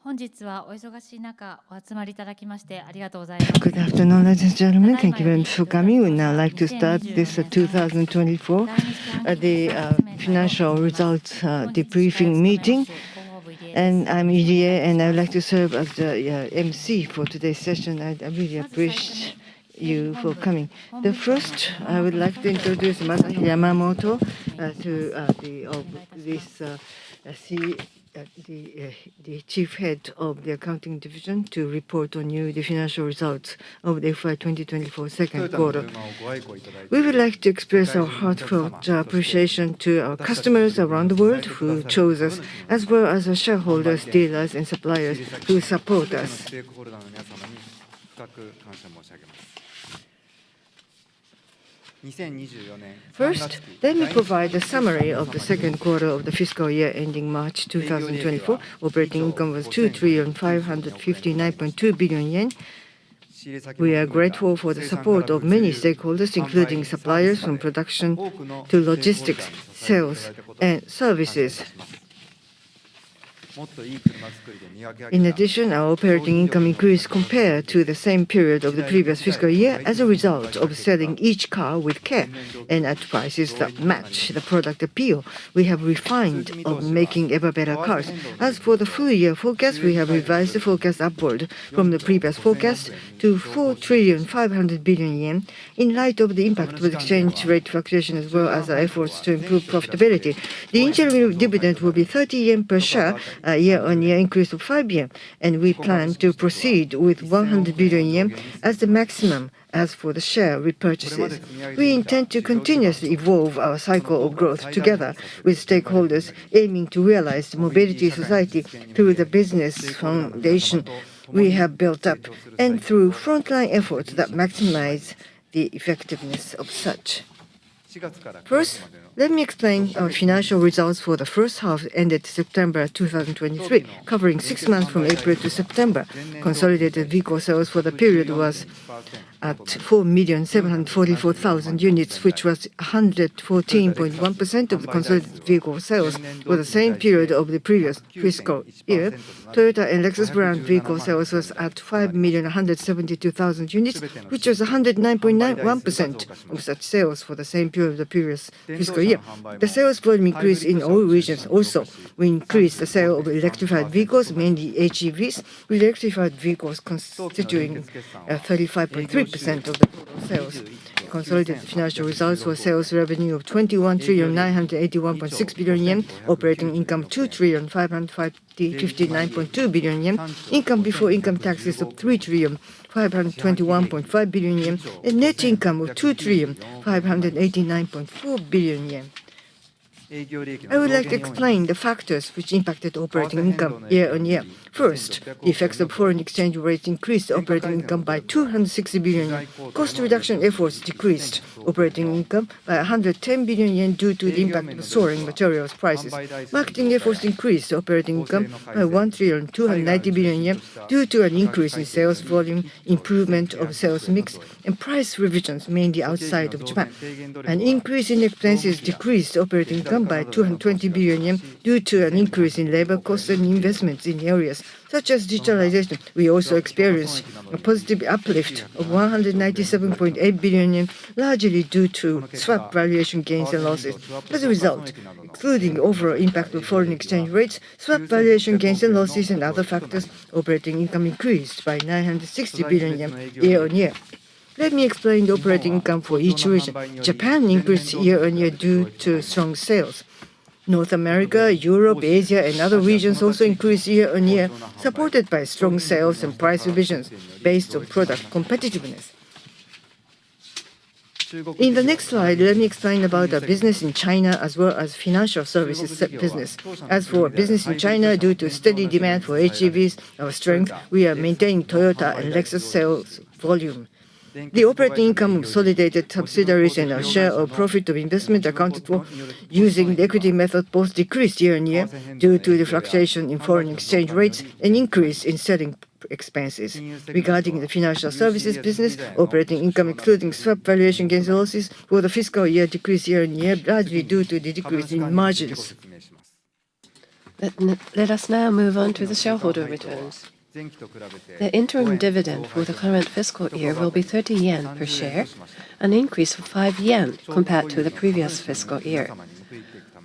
本日はお忙しい中お集まりいただきましてありがとうございます。Good afternoon, ladies and gentlemen. Thank you very much for coming. We now like to start this 2024 the financial results debriefing meeting. And I'm EDA, and I would like to serve as the MC for today's session. I really appreciate you for coming. The first, I would like to introduce Masashi Yamamoto the chief head of the accounting division to report on you the financial results of the FY2024 second quarter. We would like to express our heartfelt appreciation to our customers around the world who chose us, as well as our shareholders, dealers, and suppliers who support us. First, let me provide a summary of the second quarter of the fiscal year ending March 2024. Operating income was 2,559.2 billion yen. We are grateful for the support of many stakeholders, including suppliers from production to logistics, sales, and services. In addition, our operating income increased compared to the same period of the previous fiscal year as a result of selling each car with care and at prices that match the product appeal. We have refined on making ever better cars. As for the full year forecast, we have revised the forecast upward from the previous forecast to 4,500 billion yen in light of the impact of exchange rate fluctuation as well as our efforts to improve profitability. The interim dividend will be 30 yen per share, a year-on-year increase of 5 yen, and we plan to proceed with 100 billion yen as the maximum. As for the share repurchases, we intend to continuously evolve our cycle of growth together with stakeholders, aiming to realize the mobility society through the business foundation we have built up and through frontline efforts that maximize the effectiveness of such. First, let me explain our financial results for the first half ended September 2023, covering 6 months from April to September. Consolidated vehicle sales for the period was at 4,744,000 units, which was 114.1% of the consolidated vehicle sales for the same period of the previous fiscal year. Toyota and Lexus brand vehicle sales was at 5,172,000 units, which was 109.91% of such sales for the same period of the previous fiscal year. The sales volume increased in all regions. Also, we increased the sale of electrified vehicles, mainly HEVs, with electrified vehicles constituting 35.3% of the total sales. Consolidated financial results were sales revenue of 21,981.6 billion yen, operating income 2,559.2 billion yen, income before income taxes of 3,521.5 billion yen, and net income of 2,589.4 billion yen. I would like to explain the factors which impacted operating income year-on-year. First, the effects of foreign exchange rates increased operating income by 260 billion yen. Cost reduction efforts decreased operating income by 110 billion yen due to the impact of soaring materials prices. Marketing efforts increased operating income by 1,290 billion yen due to an increase in sales volume, improvement of sales mix, and price revisions mainly outside of Japan. An increase in expenses decreased operating income by 220 billion yen due to an increase in labor costs and investments in areas such as digitalization. We also experienced a positive uplift of 197.8 billion yen, largely due to swap valuation gains and losses. As a result, excluding the overall impact of foreign exchange rates, swap valuation gains and losses, and other factors, operating income increased by 960 billion yen year-on-year. Let me explain the operating income for each region. Japan increased year-on-year due to strong sales. North America, Europe, Asia, and other regions also increased year-on-year, supported by strong sales and price revisions based on product competitiveness. In the next slide, let me explain about our business in China as well as financial services business. As for business in China, due to steady demand for HEVs, our strength, we are maintaining Toyota and Lexus sales volume. The operating income of consolidated subsidiaries and our share of profit of investment accounted for using the equity method both decreased year-on-year due to the fluctuation in foreign exchange rates and increase in selling expenses. Regarding the financial services business, operating income excluding swap valuation gains and losses for the fiscal year decreased year-on-year, largely due to the decrease in margins. Let us now move on to the shareholder returns. The interim dividend for the current fiscal year will be 30 yen per share, an increase of 5 yen compared to the previous fiscal year.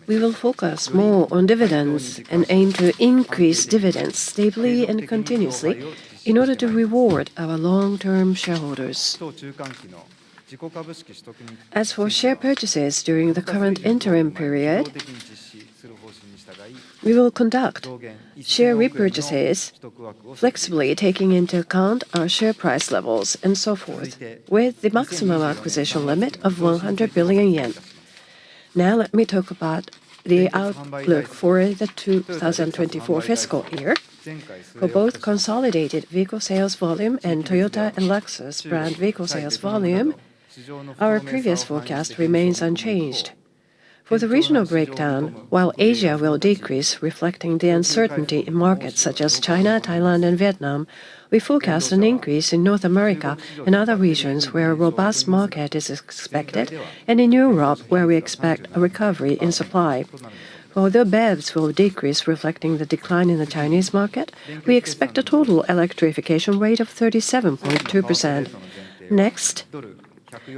We will focus more on dividends and aim to increase dividends stably and continuously in order to reward our long-term shareholders. As for share purchases during the current interim period, we will conduct share repurchases flexibly taking into account our share price levels and so forth, with the maximum acquisition limit of 100 billion yen. Now let me talk about the outlook for the 2024 fiscal year. For both consolidated vehicle sales volume and Toyota and Lexus brand vehicle sales volume, our previous forecast remains unchanged. For the regional breakdown, while Asia will decrease, reflecting the uncertainty in markets such as China, Thailand, and Vietnam, we forecast an increase in North America and other regions where a robust market is expected, and in Europe, where we expect a recovery in supply. Although BEVs will decrease, reflecting the decline in the Chinese market, we expect a total electrification rate of 37.2%. Next,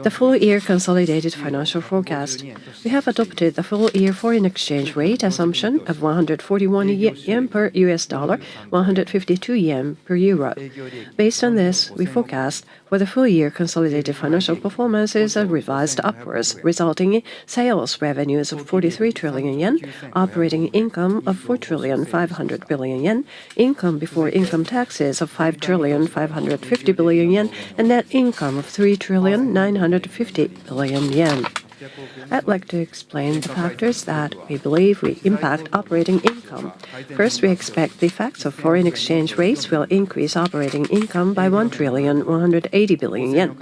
the full-year consolidated financial forecast. We have adopted the full-year foreign exchange rate assumption of 141 yen per US dollar, 152 yen per euro. Based on this, we forecast for the full-year consolidated financial performance is revised upwards, resulting in sales revenues of 43 trillion yen, operating income of 4,500 billion yen, income before income taxes of 5,550 billion yen, and net income of 3,950 billion yen. I'd like to explain the factors that we believe will impact operating income. First, we expect the effects of foreign exchange rates will increase operating income by 1,180 billion yen.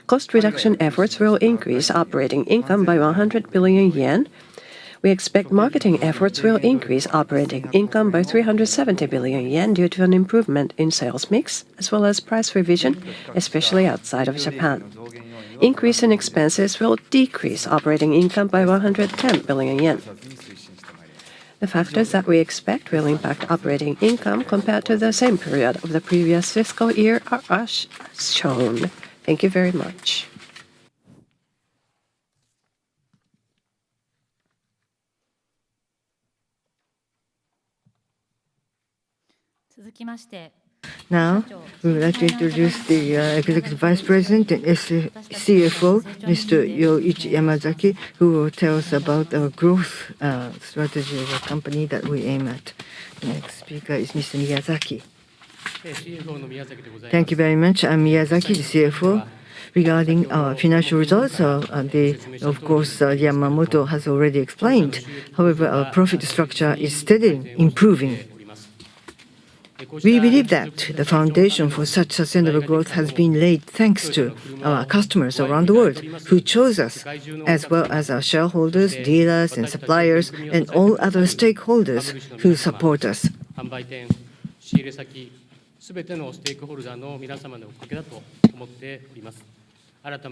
Cost reduction efforts will increase operating income by 100 billion yen. We expect marketing efforts will increase operating income by 370 billion yen due to an improvement in sales mix, as well as price revision, especially outside of Japan. Increase in expenses will decrease operating income by 110 billion yen. The factors that we expect will impact operating income compared to the same period of the previous fiscal year are as shown. Thank you very much. Now, we would like to introduce the Executive Vice President and CFO, Mr. Yoichi Yamazaki, who will tell us about our growth strategy of a company that we aim at. The next speaker is Mr. Miyazaki. Thank you very much. I'm Miyazaki, the CFO. Regarding our financial results, of course, Yamamoto has already explained. However, our profit structure is steadily improving. We believe that the foundation for such sustainable growth has been laid thanks to our customers around the world who chose us, as well as our shareholders, dealers, and suppliers, and all other stakeholders who support us.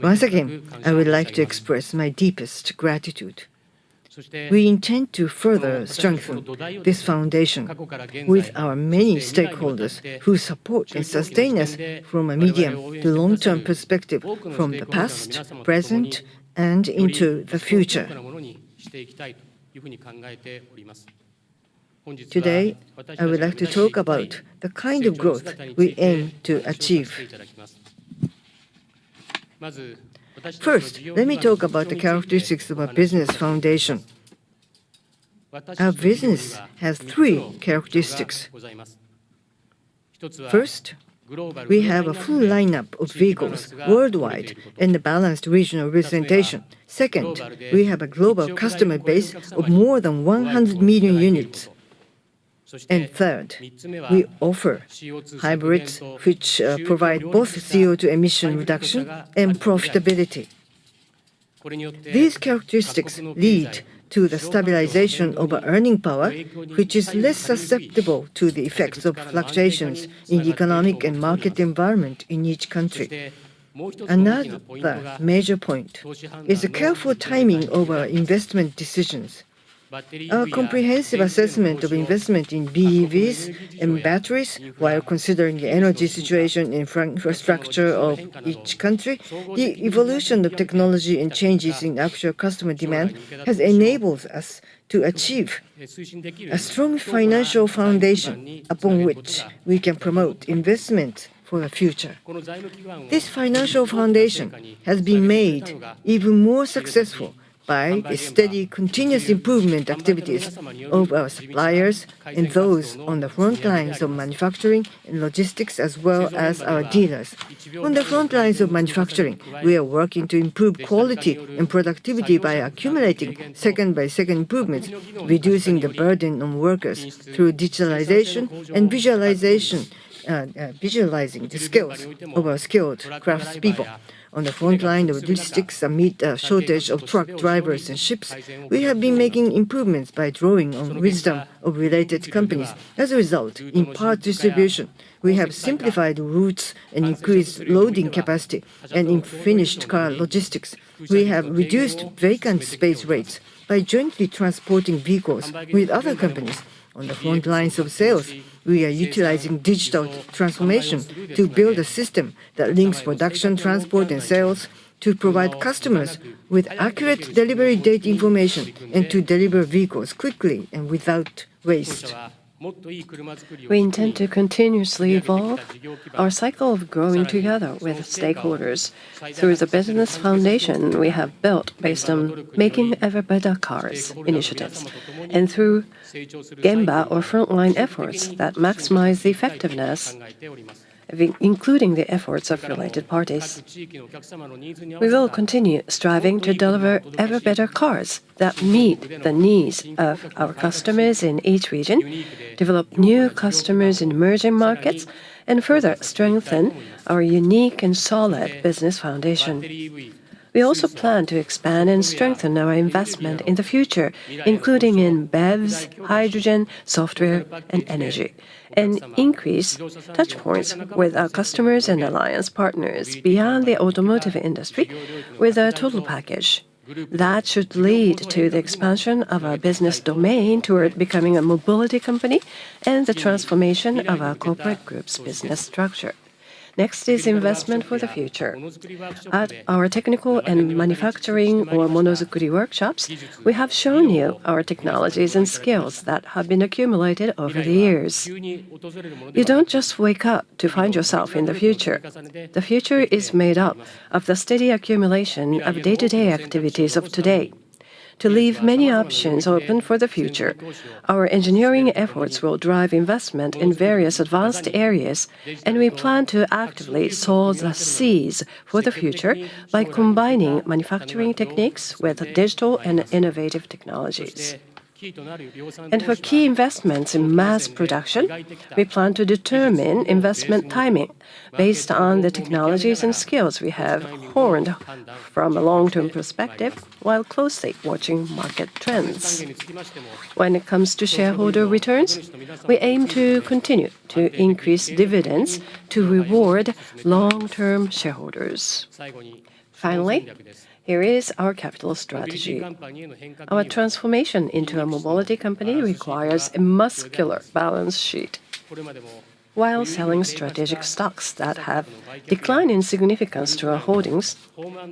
Once again, I would like to express my deepest gratitude. We intend to further strengthen this foundation with our many stakeholders who support and sustain us from a medium to long-term perspective from the past, present, and into the future. Today, I would like to talk about the kind of growth we aim to achieve. First, let me talk about the characteristics of our business foundation. Our business has three characteristics. First, we have a full lineup of vehicles worldwide and a balanced regional representation. Second, we have a global customer base of more than 100 million units. And third, we offer hybrids which provide both CO2 emission reduction and profitability. These characteristics lead to the stabilization of our earning power, which is less susceptible to the effects of fluctuations in the economic and market environment in each country. Another major point is the careful timing of our investment decisions. Our comprehensive assessment of investment in BEVs and batteries, while considering the energy situation and infrastructure of each country, the evolution of technology and changes in actual customer demand has enabled us to achieve a strong financial foundation upon which we can promote investment for the future. This financial foundation has been made even more successful by the steady continuous improvement activities of our suppliers and those on the front lines of manufacturing and logistics, as well as our dealers. On the front lines of manufacturing, we are working to improve quality and productivity by accumulating second-by-second improvements, reducing the burden on workers through digitalization and visualizing the skills of our skilled craftspeople. On the front line of logistics amid a shortage of truck drivers and ships, we have been making improvements by drawing on wisdom of related companies. As a result, in part distribution, we have simplified routes and increased loading capacity, and in finished car logistics, we have reduced vacant space rates by jointly transporting vehicles with other companies. On the front lines of sales, we are utilizing digital transformation to build a system that links production, transport, and sales to provide customers with accurate delivery date information and to deliver vehicles quickly and without waste. We intend to continuously evolve our cycle of growing together with stakeholders through the business foundation we have built based on making ever better cars initiatives and through Gemba or frontline efforts that maximize the effectiveness, including the efforts of related parties. We will continue striving to deliver ever better cars that meet the needs of our customers in each region, develop new customers in emerging markets, and further strengthen our unique and solid business foundation. We also plan to expand and strengthen our investment in the future, including in BEVs, hydrogen, software, and energy, and increase touchpoints with our customers and alliance partners beyond the automotive industry with a total package. That should lead to the expansion of our business domain toward becoming a mobility company and the transformation of our corporate group's business structure. Next is investment for the future. At our technical and manufacturing or monozukuri workshops, we have shown you our technologies and skills that have been accumulated over the years. You don't just wake up to find yourself in the future. The future is made up of the steady accumulation of day-to-day activities of today. To leave many options open for the future, our engineering efforts will drive investment in various advanced areas, and we plan to actively sow the seeds for the future by combining manufacturing techniques with digital and innovative technologies. And for key investments in mass production, we plan to determine investment timing based on the technologies and skills we have honed from a long-term perspective while closely watching market trends. When it comes to shareholder returns, we aim to continue to increase dividends to reward long-term shareholders. Finally, here is our capital strategy. Our transformation into a mobility company requires a muscular balance sheet. While selling strategic stocks that have declined in significance to our holdings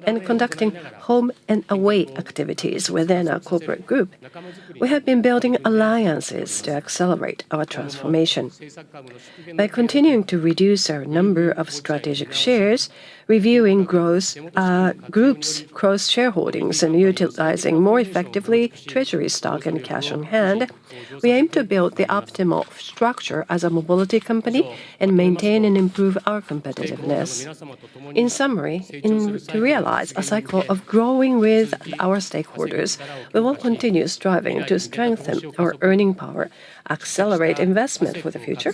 and conducting home and away activities within our corporate group, we have been building alliances to accelerate our transformation. By continuing to reduce our number of strategic shares, reviewing group's cross-shareholdings and utilizing more effectively treasury stock and cash on hand, we aim to build the optimal structure as a mobility company and maintain and improve our competitiveness. In summary, to realize a cycle of growing with our stakeholders, we will continue striving to strengthen our earning power, accelerate investment for the future,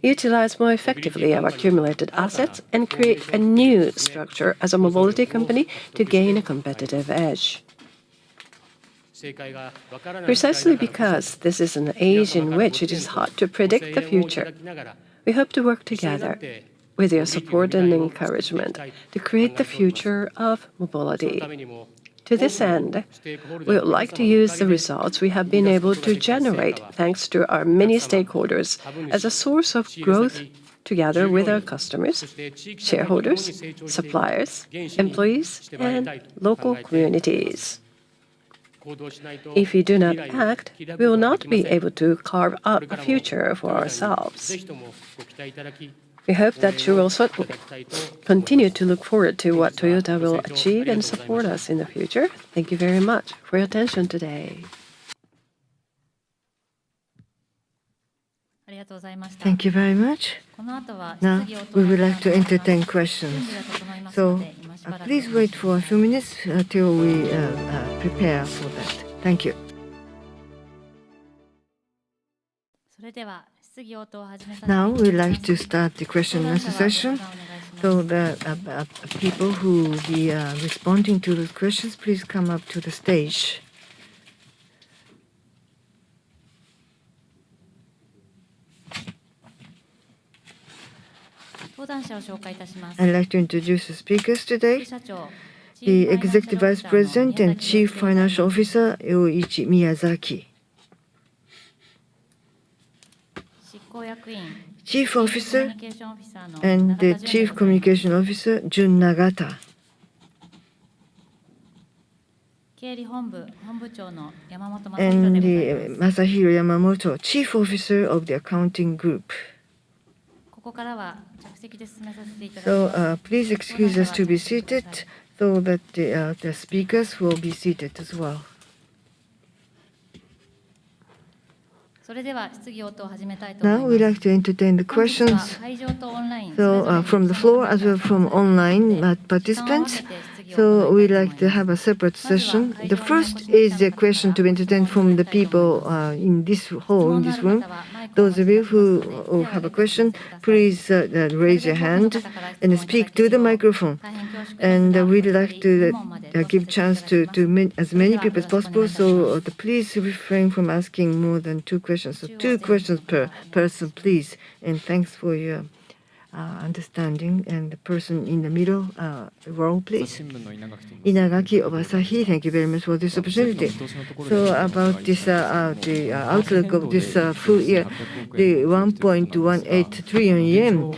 utilize more effectively our accumulated assets, and create a new structure as a mobility company to gain a competitive edge. Precisely because this is an age in which it is hard to predict the future, we hope to work together with your support and encouragement to create the future of mobility. To this end, we would like to use the results we have been able to generate thanks to our many stakeholders as a source of growth together with our customers, shareholders, suppliers, employees, and local communities. If we do not act, we will not be able to carve out a future for ourselves. We hope that you will continue to look forward to what Toyota will achieve and support us in the future. Thank you very much for your attention today. Thank you very much. Now, we would like to entertain questions. So, please wait for a few minutes till we prepare for that. Thank you. Now, we'd like to start the question and answer session. So, the people who will be responding to the questions, please come up to the stage. I'd like to introduce the speakers today. The Executive Vice President and Chief Financial Officer, Yoichi Miyazaki. Chief Officer and the Chief Communication Officer, Jun Nagata. And Masahiro Yamamoto, Chief Officer of the Accounting Group. So please excuse us to be seated so that the speakers will be seated as well. Now we'd like to entertain the questions. So from the floor as well as from online participants. So we'd like to have a separate session. The first is the question to be entertained from the people in this hall, in this room. Those of you who have a question, please raise your hand and speak to the microphone. And we'd like to give chance to as many people as possible. So please refrain from asking more than 2 questions. So 2 questions per person, please. And thanks for your understanding. And the person in the middle row, please. Inagaki of Asahi, thank you very much for this opportunity. So about this, the outlook of this full year, the 1.18 trillion yen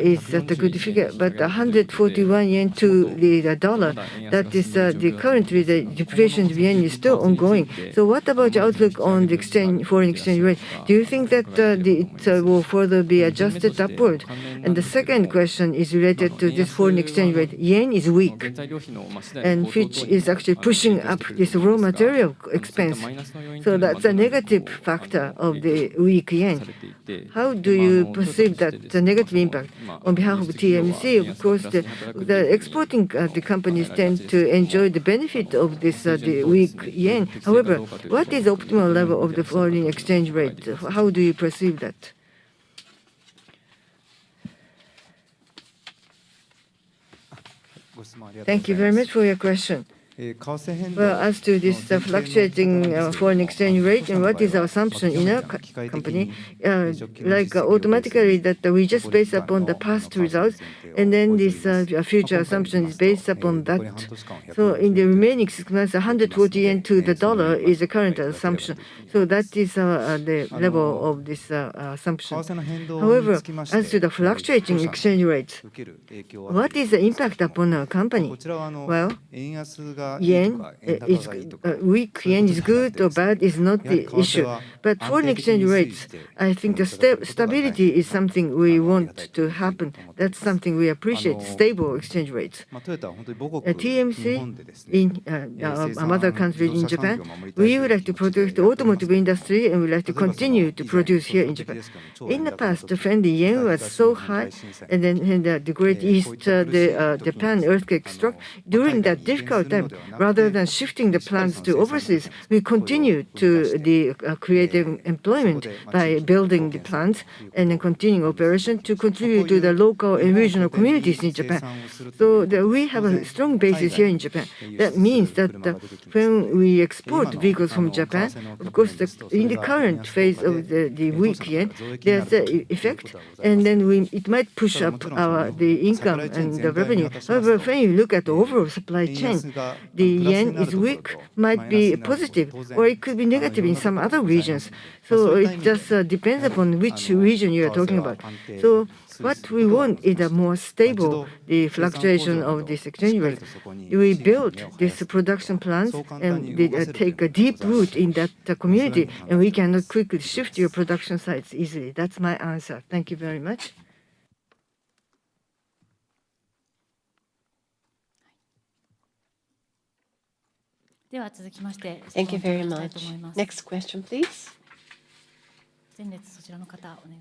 is a good figure, but 141 yen to the dollar, that is currently the depreciation of yen is still ongoing. So what about your outlook on the foreign exchange rate? Do you think that it will further be adjusted upward? And the second question is related to this foreign exchange rate. Yen is weak, and which is actually pushing up this raw material expense. So that's a negative factor of the weak yen. How do you perceive that the negative impact? On behalf of TMC, of course, the exporting the companies tend to enjoy the benefit of this the weak yen. However, what is the optimal level of the foreign exchange rate? How do you perceive that? Thank you very much for your question. Well, as to this fluctuating foreign exchange rate and what is our assumption in our company, automatically that we just base upon the past results, and then this future assumption is based upon that. So in the remaining 6 months, 140 yen to the dollar is the current assumption. So that is the level of this assumption. However, as to the fluctuating exchange rate, what is the impact upon our company? Well, yen is weak yen is good or bad is not the issue. But foreign exchange rates, I think the stability is something we want to happen. That's something we appreciate, stable exchange rates. TMC in our mother country in Japan, we would like to protect the automotive industry and we would like to continue to produce here in Japan. In the past, when the yen was so high, and then in the Great East, the Japan earthquake struck, during that difficult time, rather than shifting the plants to overseas, we continue to create employment by building the plants and then continuing operation to contribute to the local and regional communities in Japan. So we have a strong basis here in Japan. That means that when we export vehicles from Japan, of course, in the current phase of the weak yen, there's the effect, and then it might push up the income and the revenue. However, when you look at the overall supply chain, the yen is weak, might be positive, or it could be negative in some other regions. So it just depends upon which region you are talking about. So what we want is a more stable the fluctuation of this exchange rate. We built this production plans and they take a deep root in that community, and we cannot quickly shift your production sites easily. That's my answer. Thank you very much. Thank you very much. Next question, please.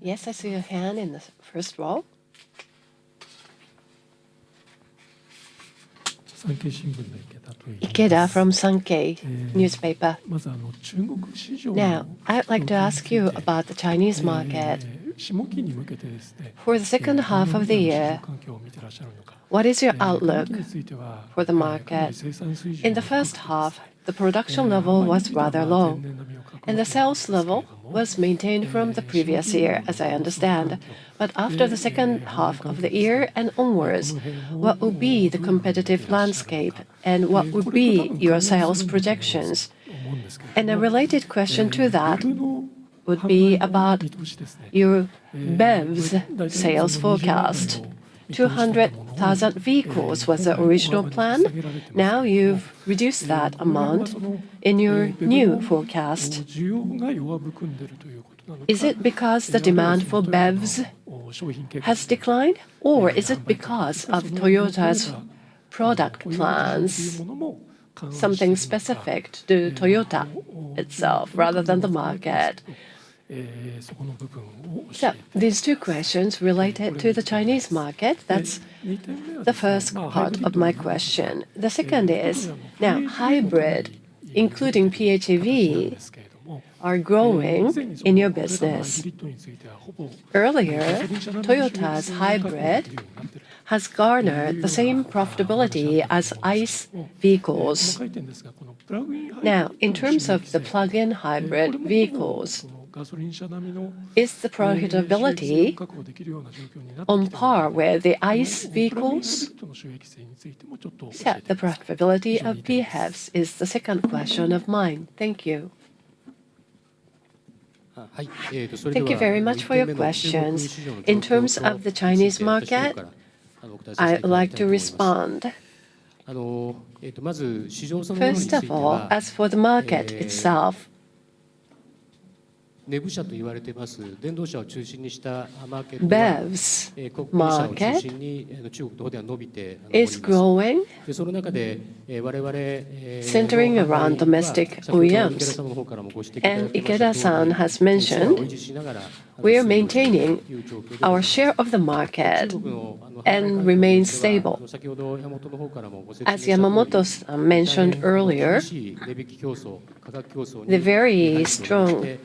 Yes, I see your hand in the first row. Ikeda from Sankei newspaper. Now, I'd like to ask you about the Chinese market. For the second half of the year, what is your outlook for the market? In the first half, the production level was rather low, and the sales level was maintained from the previous year, as I understand. But after the second half of the year and onwards, what will be the competitive landscape, and what would be your sales projections? And a related question to that would be about your BEVs sales forecast. 200,000 vehicles was the original plan. Now you've reduced that amount in your new forecast. Is it because the demand for BEVs has declined, or is it because of Toyota's product plans, something specific to Toyota itself rather than the market? So these two questions related to the Chinese market, that's the first part of my question. The second is, now hybrid, including PHEV, are growing in your business. Earlier, Toyota's hybrid has garnered the same profitability as ICE vehicles. Now, in terms of the plug-in hybrid vehicles, is the profitability on par with the ICE vehicles? So the profitability of PHEVs is the second question of mine. Thank you. Thank you very much for your questions. In terms of the Chinese market, I'd like to respond. First of all, as for the market itself, BEVs market is growing, centering around domestic OEMs. And Ikeda-san has mentioned we are maintaining our share of the market and remain stable. As Yamamoto-san mentioned earlier, the very strong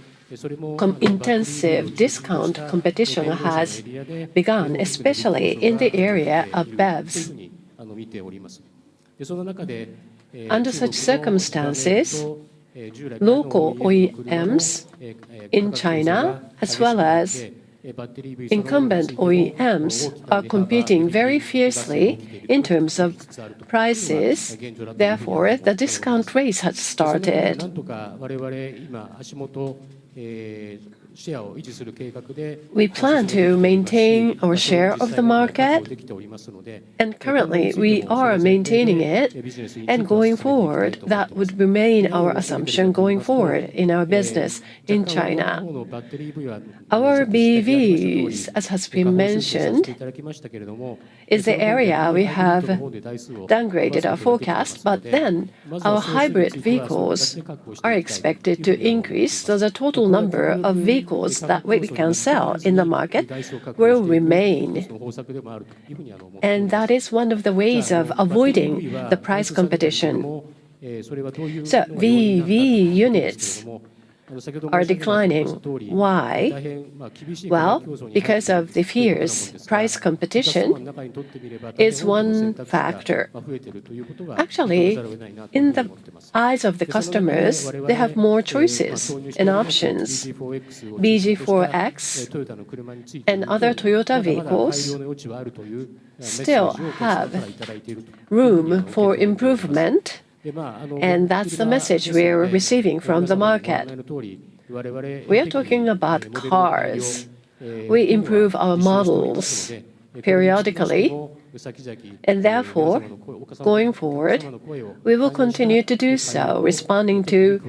intensive discount competition has begun, especially in the area of BEVs. Under such circumstances, local OEMs in China, as well as incumbent OEMs, are competing very fiercely in terms of prices. Therefore, the discount race has started. We plan to maintain our share of the market, and currently we are maintaining it, and going forward, that would remain our assumption going forward in our business in China. Our BEVs, as has been mentioned, is the area we have downgraded our forecast, but then our hybrid vehicles are expected to increase, so the total number of vehicles that we can sell in the market will remain. And that is one of the ways of avoiding the price competition. So BEV units are declining. Why? Well, because of the fierce price competition is one factor. Actually, in the eyes of the customers, they have more choices and options. BG4X and other Toyota vehicles still have room for improvement, And that's the message we're receiving from the market. We are talking about cars. We improve our models periodically, and therefore, going forward, we will continue to do so, responding to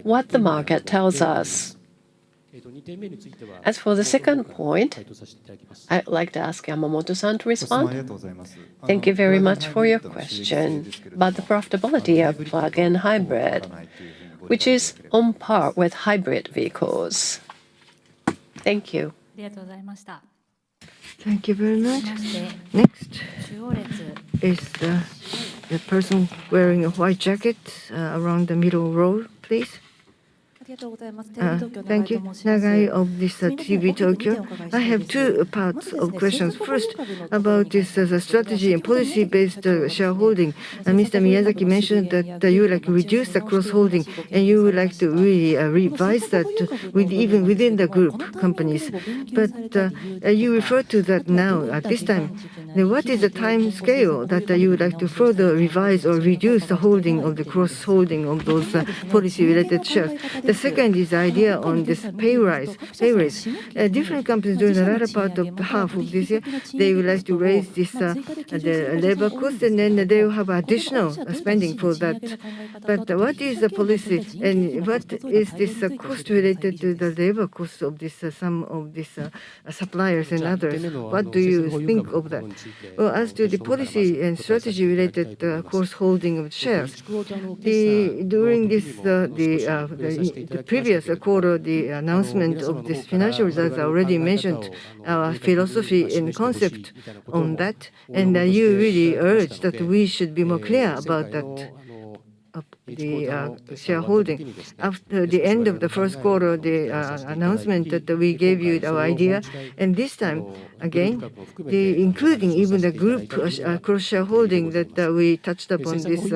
what the market tells us. As for the second point, I'd like to ask Yamamoto-san to respond. Thank you very much for your question about the profitability of plug-in hybrid, which is on par with hybrid vehicles. Thank you. ありがとうございました。 Thank you very much. そして Next 中央列 is the person wearing a white jacket around the middle row, please. ありがとうございます。テレビ東京 Thank 長井 you. と申します。 Nagai of this すみません、 TV 大きく2点 Tokyo. お伺いした I いん have です。 two ま parts ず of です questions. ね、生 First, 活株のところに about 関 this してなんですけども、 strategy and 先ほど宮崎 policy-based 社長がですね、 shareholding. Mr. Miyazaki mentioned that you would like to reduce the cross-holding and you would like to really revise that even within the group companies. But you refer to that now at this time. Now, what is the time scale that you would like to further revise or reduce the holding of the cross-holding of those policy-related shares? The second is the idea on this pay raise. Different companies during the latter part of half of this year, they would like to raise this the labor cost, and then they will have additional spending for that. But what is the policy, and what is this cost related to the labor cost of this some of these suppliers and others? What do you think of that? Well, as to the policy and strategy related cross-holding of shares, during this the previous quarter, the announcement of this financial results already mentioned our philosophy and concept on that, and you really urged that we should be more clear about that. The shareholding. After the end of the first quarter, the announcement that we gave you our idea, and this time again, including even the group cross-shareholding that we touched upon this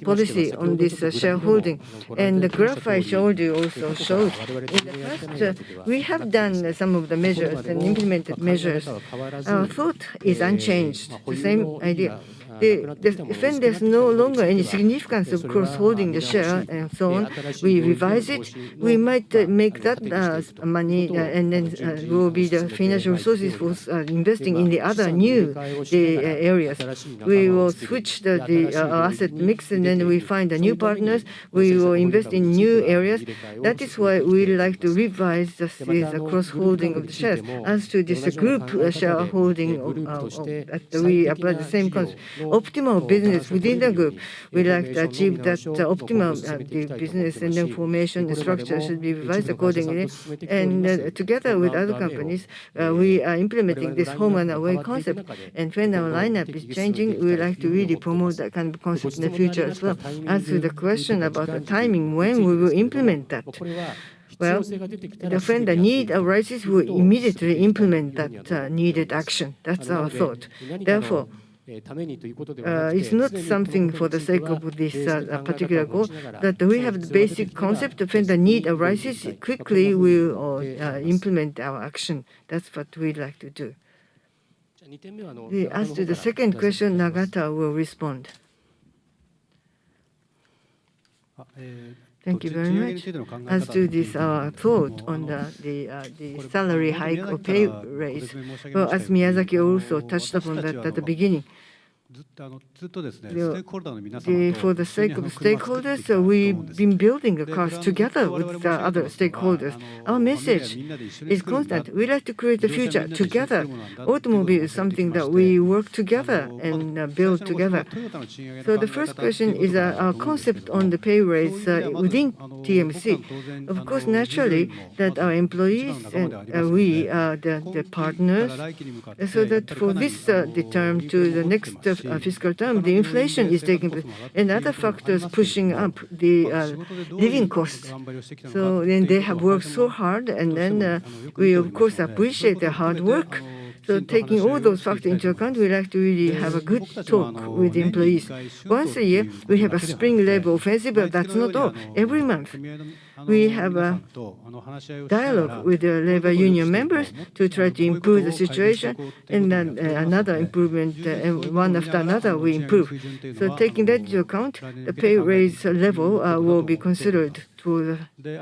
policy on this shareholding. And the graph I showed you also shows in the past we have done some of the measures and implemented measures. Our thought is unchanged, the same idea. When there's no longer any significance of cross-holding the share and so on, we revise it. We might make that money and then will be the financial resources for investing in the other new areas. We will switch the asset mix, and then we find the new partners. We will invest in new areas. That is why we like to revise the cross-holding of the shares. As to this group shareholding, we apply the same concept. Optimal business within the group. We like to achieve that optimal business, and then formation and structure should be revised accordingly. And together with other companies, we are implementing this home and away concept. And when our lineup is changing, we like to really promote that kind of concept in the future as well. As to the question about the timing, when we will implement that. Well, when the need arises, we will immediately implement that needed action. That's our thought. Therefore, it's not something for the sake of this particular goal, that we have the basic concept of when the need arises, quickly we will implement our action. That's what we'd like to do. As to the second question, Nagata will respond. Thank you very much. As to this thought on the salary hike or pay raise, well, as Miyazaki also touched upon that at the beginning, for the sake of stakeholders, we've been building the cars together with the other stakeholders. Our message is constant. We like to create a future together. Automobile is something that we work together and build together. So the first question is our concept on the pay raise within TMC. Of course, naturally, that our employees and we are the partners, so that for this the term to the next fiscal term, the inflation is taking place, and other factors pushing up the living costs. So then they have worked so hard, and then we of course appreciate their hard work. So taking all those factors into account, we like to really have a good talk with the employees. Once a year, we have a spring labor offensive, but that's not all. Every month, we have a dialogue with the labor union members to try to improve the situation, and then another improvement, and one after another we improve. So taking that into account, the pay raise level will be considered for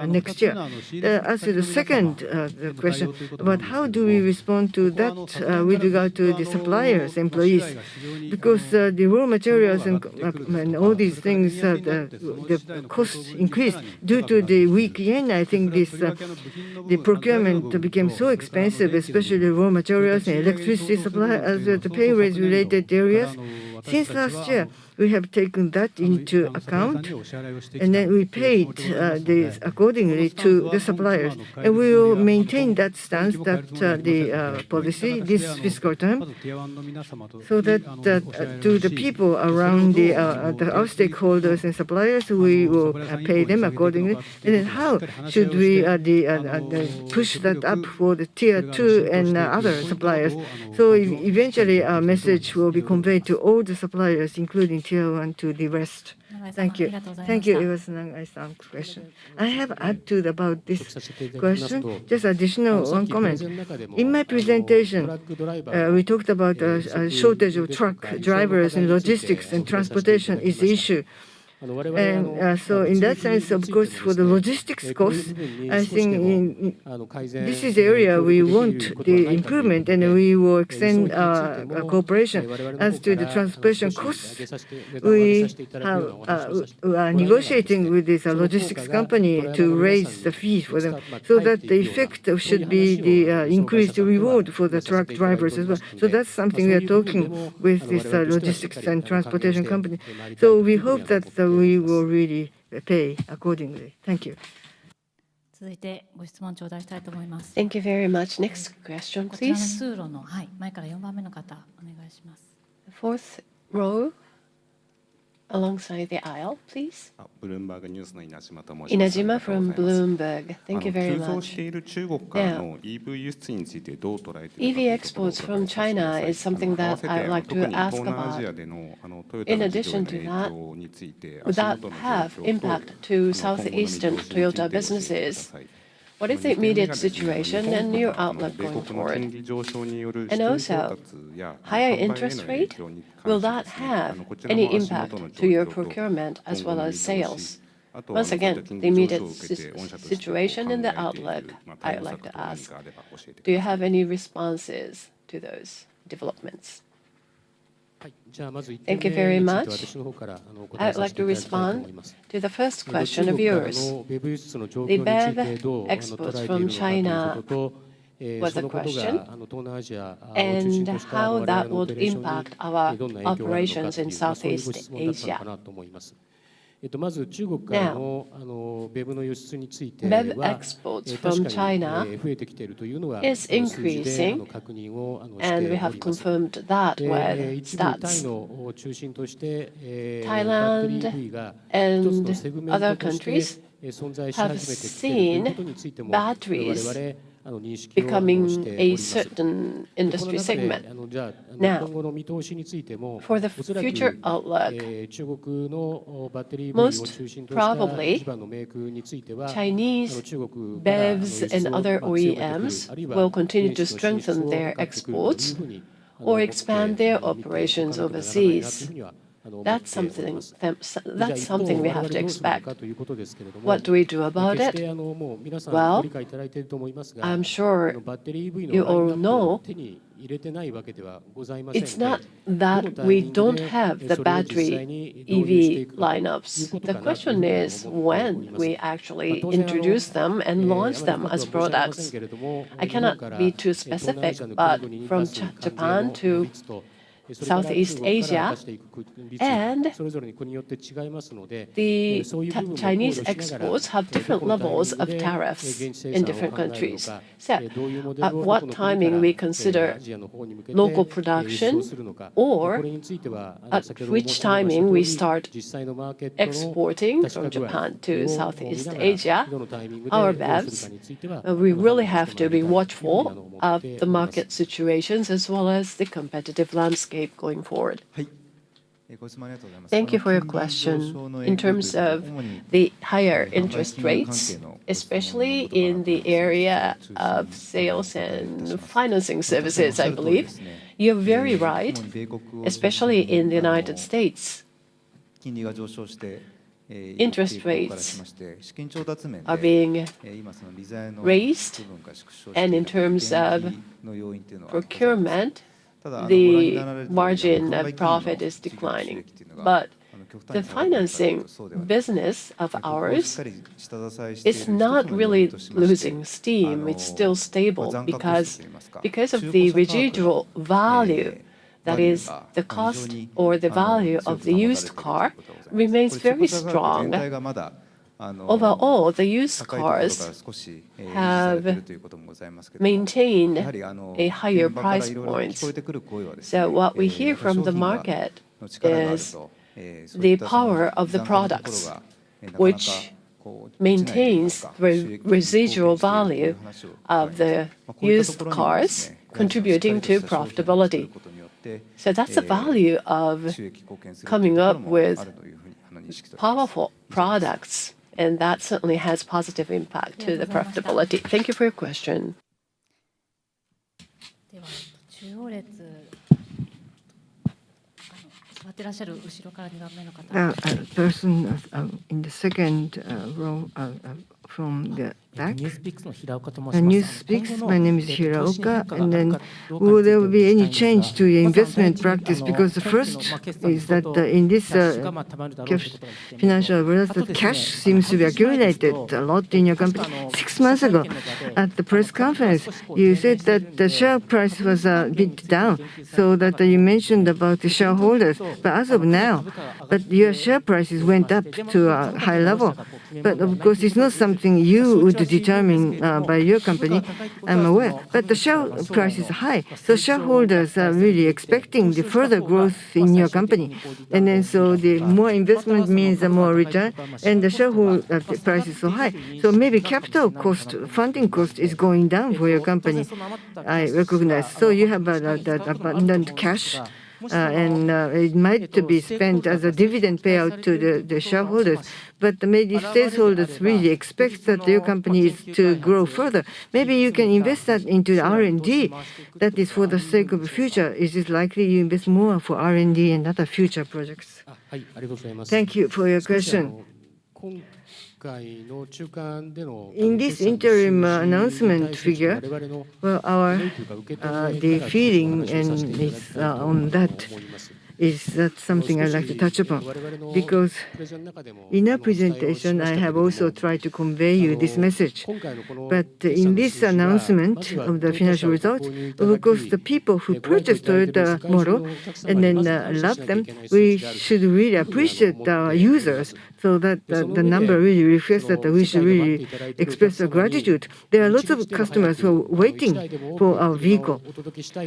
next year. As to the second question about how do we respond to that with regard to the suppliers, employees, because the raw materials and all these things, the cost increased due to the weak yen. I think the procurement became so expensive, especially raw materials and electricity supply, as the pay raise related areas. Since last year, we have taken that into account, and then we paid this accordingly to the suppliers. And we will maintain that stance, that the policy this fiscal term, so that to the people around our stakeholders and suppliers, we will pay them accordingly. And then how should we push that up for the tier 2 and other suppliers? So eventually our message will be conveyed to all the suppliers, including tier 1 to the rest. Thank you. Thank you. It was a nice question. I have add to about this question, just additional one comment. In my presentation, we talked about a shortage of truck drivers and logistics and transportation is the issue. And so in that sense, of course, for the logistics costs, I think this is the area we want the improvement, and we will extend our cooperation. As to the transportation costs, we are negotiating with this logistics company to raise the fee for them, so that the effect should be the increased reward for the truck drivers as well. So that's something we are talking with this logistics and transportation company. So we hope that we will really pay accordingly. Thank you. 続いてご質問頂戴したいと思います。 Thank you very much. Next question, こちらの please. 通路の、前から4番目の方、お願いします。 Fourth row alongside the aisle, please. ブルームバーグニュースの稲島と申します。 Inajima from Bloomberg. Thank you very 急増 much. している中国からの EV 輸出についてどう捉えているか EV exports from China is something that I'd like to ask 東南アジア about. でのトヨタ In の事業へ addition の to 影 that, 響について would 足 that 元の have 状況 impact と to 今後の見通し southeastern について教 Toyota えてくだ businesses? さい。 What is the 2点目 immediate がですね、 situation 日 and 本 your が outlook 米 going 国の forward? 金利上昇による And 資金 also, 調達や higher 販売への interest 影 rate, 響に will 関して that ですね、 have こちら any の足 impact 元の to your 状況と procurement as 今後 well の as 見通 sales? し、あと Once そういった again, 金 the 利上 immediate 昇を受けて御社としてこう situation 考 and the えてい outlook るI'd 対応 like 策 to 等何 ask. かあれば教えて Do く you ださい。 have any responses to those developments? じゃあまず1 Thank 点 you 目 very につい much. て私の方からお答え I'd さ like せて to いただきたいと思 respond います。 to the first 中 question of 国から yours. のベブ輸出の状 The 況につい BEV てどう捉えてい exports る from のかという China ことと、 was そ a のことが question, 東南アジアを中 and 心とした how 我々 that のオ would ペレーション impact our にどんな影響があるのか operations とい in う、そういうご Southeast 質問だったの Asia. かなと思います。まず中国からのベブの輸出については BEV exports 確 from か China に増えてきているというのが is 数字で increasing, 確認をして and お we り have ます。 confirmed that で with 一部タイ stats. の中心として、Thailand バッテリー EV が一つのセグメン and トとして other countries 存在し have 始めてきているということについても seen 我 batteries 々認識をしてお becoming り a ます。 certain でこの industry 中で segment. じゃあ Now, 今後の見通しについても for the おそらく future outlook, 中国のバッテリー EV を most 中心とした probably 一番のメークについては Chinese 中国から BEVs and other 輸出を強めてくる OEMs あるいは will continue to 現地の進出 strengthen を their 図ってくるという exports ふうに or expand their operations overseas. That's something, that's something we have to expect. What do we do about it? Well, I'm sure you all know it's not that we don't have the battery EV lineups. The question is when we actually introduce them and launch them as products. I cannot be too specific, but from Japan to Southeast Asia, and the Chinese exports have different levels of tariffs in different countries. So, at what timing we consider local production, or at which timing we start exporting from Japan to Southeast Asia, our BEVs, we really have to be watchful of the market situations as well as the competitive landscape going forward. Thank you for your question. In terms of the higher interest rates, especially in the area of sales and financing services, I believe, you're very right, especially in the United States. Interest rates are being raised, and in terms of procurement, the margin of profit is declining. But the financing business of ours is not really losing steam. It's still stable because of the residual value, that is, the cost or the value of the used car remains very strong. Overall, the used cars have maintained a higher price point. So what we hear from the market is the power of the products, which maintains the residual value of the used cars, contributing to profitability. So that's the value of coming up with powerful products, and that certainly has positive impact to the profitability. Thank you for your question. では中央列座ってらっしゃる後ろから2番目の方。Person in the second row from the back. News Speaks の平岡と申し News ます。 Speaks, my name is Hiraoka, and then will there be any change to your investment practice? Because the first is that in this financial world, that cash seems to be accumulated a lot in your company. 6 months ago, at the press conference, you said that the share price was a bit down, so that you mentioned about the shareholders. But as of now, but your share prices went up to a high level. But of course, it's not something you would determine by your company, I'm aware. But the share price is high, so shareholders are really expecting the further growth in your company. And then so the more investment means the more return, and the shareholder price is so high. So maybe capital cost, funding cost is going down for your company. I recognize. So you have that abundant cash. And it might be spent as a dividend payout to the shareholders. But maybe stakeholders really expect that your company is to grow further. Maybe you can invest that into R&D. That is for the sake of the future. Is it likely you invest more for R&D and other future projects? Thank you for your question. In this interim announcement figure, well, the feeling and is on that is that something I'd like to touch upon, because in our presentation I have also tried to convey you this message. But in this announcement of the financial results, of course, the people who purchased Toyota model and then love them, we should really appreciate our users, so that the number really reflects that we should really express our gratitude. There are lots of customers who are waiting for our vehicle.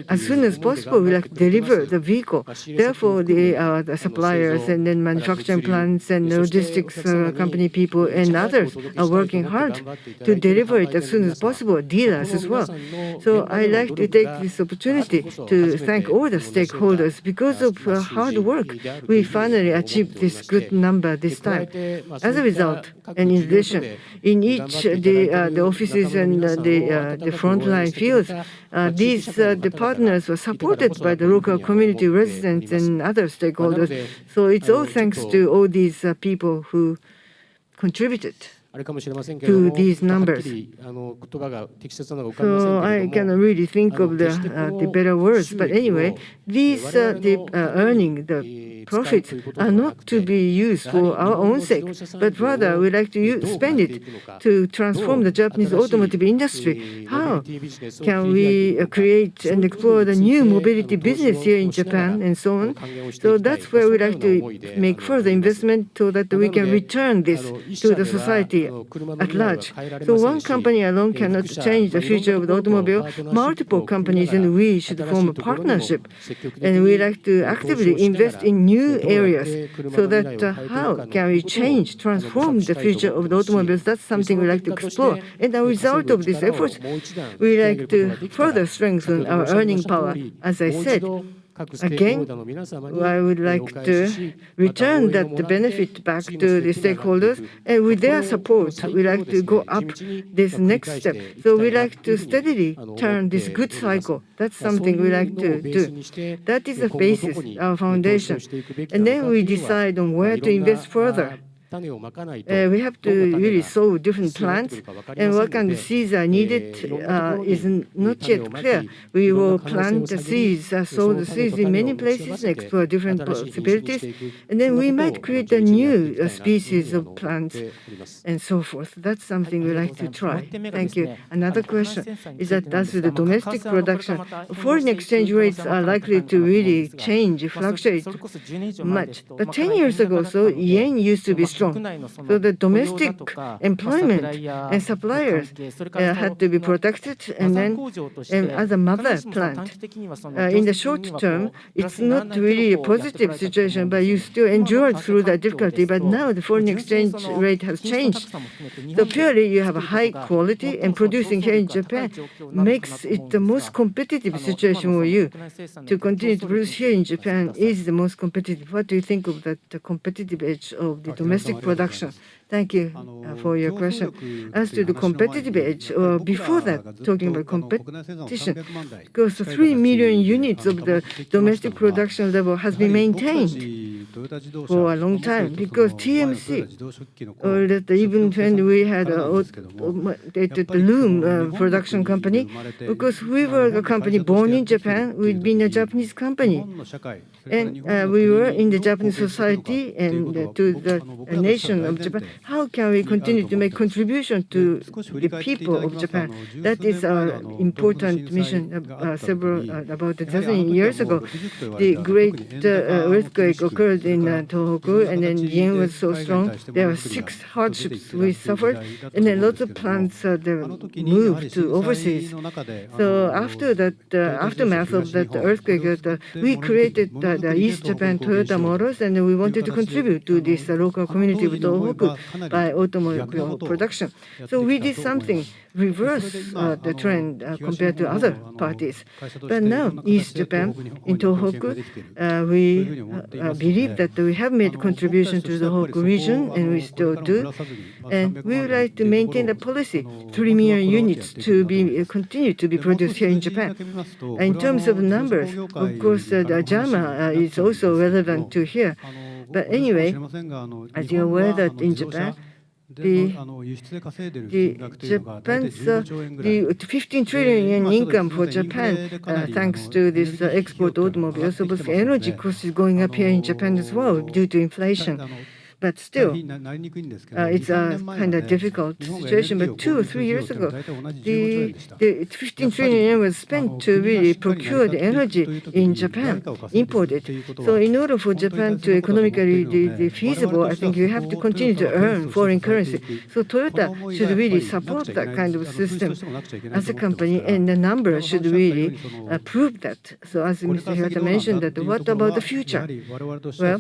As soon as possible, we like to deliver the vehicle. Therefore, the suppliers and then manufacturing plants and logistics company people and others are working hard to deliver it as soon as possible, dealers as well. So I like to take this opportunity to thank all the stakeholders. Because of hard work, we finally achieved this good number this time. As a result, and in addition, in each the offices and the frontline fields, the partners were supported by the local community residents and other stakeholders. So it's all thanks to all these people who contributed to these numbers. So I cannot really think of the better words. But anyway, these the profits are not to be used for our own sake, but rather we like to spend it to transform the Japanese automotive industry. How can we create and explore the new mobility business here in Japan and so on? So that's where we like to make further investment so that we can return this to the society at large. So one company alone cannot change the future of the automobile. Multiple companies and we should form a partnership. And we like to actively invest in new areas so that how can we change, transform the future of the automobiles? That's something we like to explore. And the result of this effort, we like to further strengthen our earning power. As I said, Again, I would like to return that benefit back to the stakeholders, and with their support, we like to go up this next step. So we like to steadily turn this good cycle. That's something we like to do. That is the basis, our foundation. And then we decide on where to invest further. We have to really sow different plants, and what kind of seeds are needed is not yet clear. We will plant the seeds, sow the seeds in many places, and explore different possibilities, and then we might create a new species of plants and so forth. That's something we like to try. Thank you. Another question is that as to the domestic production, foreign exchange rates are likely to really change, fluctuate much. But 10 years ago, so yen used to be strong. So the domestic employment and suppliers had to be protected, and then as a mother plant, in the short term, it's not really a positive situation, but you still endured through that difficulty. But now the foreign exchange rate has changed. So purely you have a high quality, and producing here in Japan makes it the most competitive situation for you. To continue to produce here in Japan is the most competitive. What do you think of that, the competitive edge of the domestic production? Thank you for your question. As to the competitive edge, before that, talking about competition, because 3 million units of the domestic production level has been maintained for a long time, because TMC, or that even when we had the loom production company, because we were a company born in Japan, we'd been a Japanese company, and we were in the Japanese society and to the nation of Japan. How can we continue to make contribution to the people of Japan? That is our important mission. About a dozen years ago, the great earthquake occurred in Tohoku, and then yen was so strong. There were 6 hardships we suffered, and then lots of plants moved to overseas. So after that, aftermath of that earthquake, we created the East Japan Toyota Motors, and we wanted to contribute to this local community of Tohoku by automobile production. So we did something, reverse the trend compared to other parties. But now, East Japan, in Tohoku, we believe that we have made contribution to the Tohoku region, and we still do. And we would like to maintain the policy, 3 million units to be continue to be produced here in Japan. In terms of numbers, of course, the JAMA is also relevant to here. But anyway, as you're aware that in Japan, the 15 trillion yen income for Japan, thanks to this export automobiles. So both energy cost is going up here in Japan as well due to inflation. But still, it's a kind of difficult situation. But 2 or 3 years ago, the 15 trillion yen was spent to really procure the energy in Japan, imported. So in order for Japan to economically be feasible, I think you have to continue to earn foreign currency. So Toyota should really support that kind of system as a company, and the numbers should really prove that. So as Mr. Hirata mentioned, that what about the future? Well,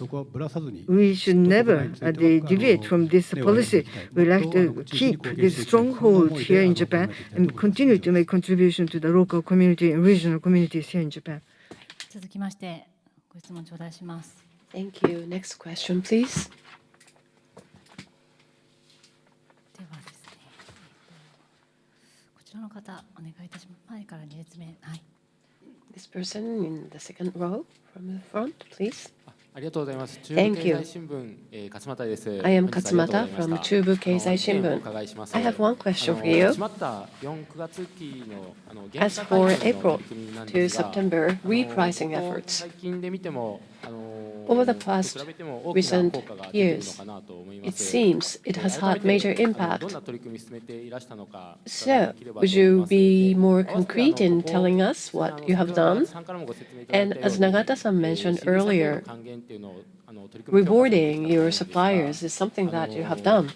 we should never deviate from this policy. We like to keep this stronghold here in Japan and continue to make contribution to the local community and regional communities here in Japan. 続きましてご質問頂戴します。 Thank you. Next question, please. ではですね、こちらの方お願いいたします。前から2列目。はい。 This person in the second row from the front, please. ありがとうございます。 Thank you. I am Katsumata from Chubu Keizai Shimbun. I have one question for you. As for April to September repricing efforts, over the past recent years, it seems it has had major impact. So, would you be more concrete in telling us what you have done? And as Nagata-san mentioned earlier, rewarding your suppliers is something that you have done.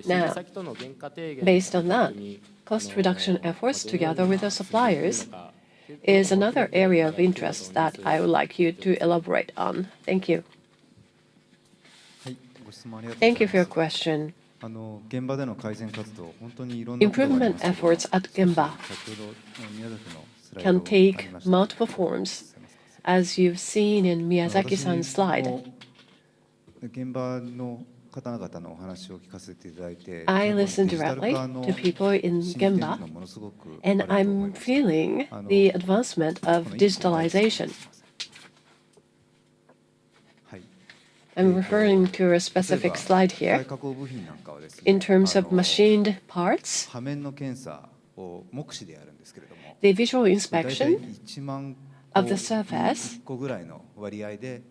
Now, based on that, cost reduction efforts together with the suppliers is another area of interest that I would like you to elaborate on. Thank you. Thank you for your question. Improvement efforts at Gemba can take multiple forms. as you've seen in 私 Miyazaki-san's slide. も現場の方々のお話を聞かせていただいて、 I やっぱり listen デジタル directly 化の to people in 進展っていう Gemba, のはものすごく and あると思い I'm ます。 feeling the advancement of digitalization. はい。 I'm referring to a specific slide 機械 here. 加工部品なんかはですね、 In terms of machined parts, 破面の検査を目視でやるんですけれども、 the visual 大体 inspection 1万 of 個 the surface 1個ぐらいの割合で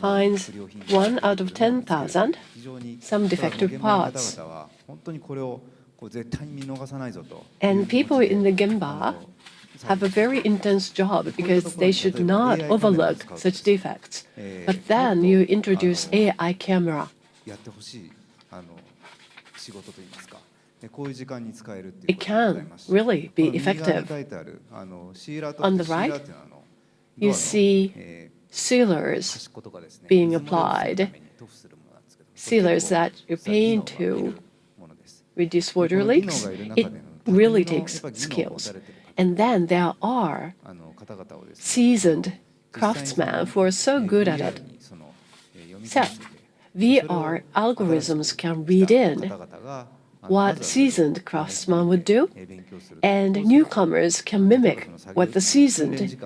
finds 不良品が 1 out of 10,000非常に some defective 現場の方 parts. 々は本当にこれをこう絶対に見逃さないぞと。 And people in the Gemba have a very intense job because they should not overlook such defects. But then you introduce AI camera. やってほしい仕事といいますか、こういう時間に使えるっていう It ことがござい can まして、 really こ be の右側に effective. 書いてあるシーラーと On the シーラー right, っていうのはド you アの see sealers 端っことかですね、 being 水漏れを防ぐ applied, ために塗布するものなんですけど、 sealers that you これ結 paint 構技能がい to るものです。 reduce この water 技能 leaks. がいる中 It での really 匠の takes やっぱ技能を持 skills. たれている And then there are 方々をですね、 seasoned craftsmen who are so good at it. その読み So, 込ませて VR algorithms can read in what seasoned craftsmen would do, and newcomers can mimic what the seasoned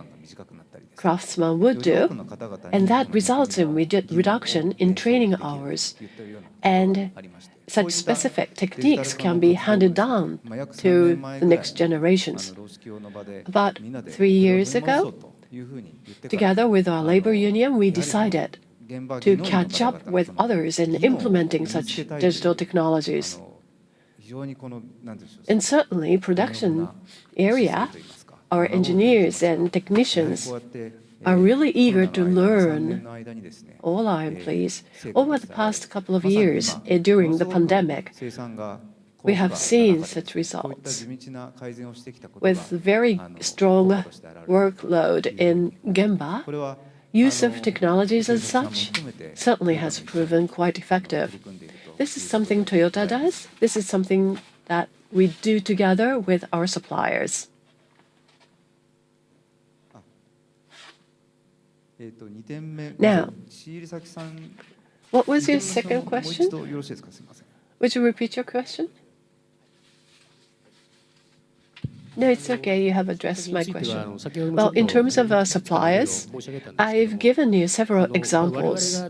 craftsman would do, and that results in reduction in training hours. And such specific techniques can be handed down to the next generations. About 3 years ago, together with our labor union, we decided to catch up with others in implementing such digital technologies. And certainly, production area, our engineers and technicians are really eager to learn. All our employees, over the past couple of years during the pandemic, we have seen such results. With very strong workload in Gemba, use of technologies as such certainly has proven quite effective. This is something Toyota does. This is something that we do together with our suppliers. Now, what was your second question? Would you repeat your question? No, it's okay. You have addressed my question. Well, in terms of our suppliers, I've given you several examples.